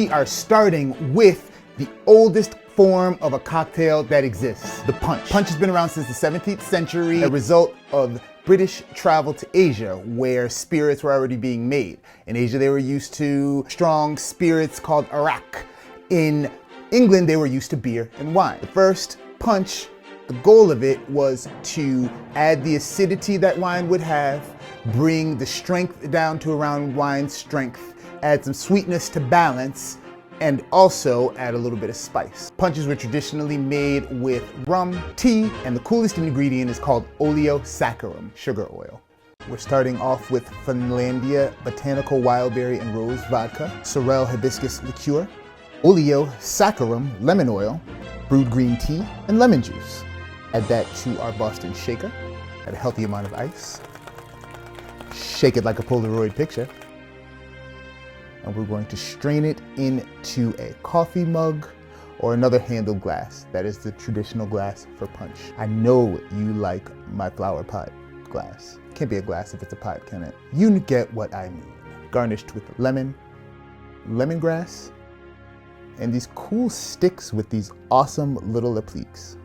we are starting with the oldest form of a cocktail that exists, the punch. Punch has been around since the 17th century, a result of British travel to Asia, where spirits were already being made. In Asia, they were used to strong spirits called arak. In England, they were used to beer and wine. The first punch, the goal of it was to add the acidity that wine would have, bring the strength down to around wine's strength, add some sweetness to balance, and also add a little bit of spice. Punches were traditionally made with rum, tea, and the coolest ingredient is called oleosaccharum, sugar oil. We're starting off with Finlandia Botanical Wildberry and Rose Vodka, Sorrel Hibiscus Liqueur, oleosaccharum lemon oil, brewed green tea, and lemon juice. Add that to our Boston shaker. Add a healthy amount of ice. Shake it like a Polaroid picture. And we're going to strain it into a coffee mug or another handled glass. That is the traditional glass for punch. I know you like my flower pot glass. Can't be a glass if it's a pot, can it? You get what I mean. Garnished with lemon, lemongrass, and these cool sticks with these awesome little appliques.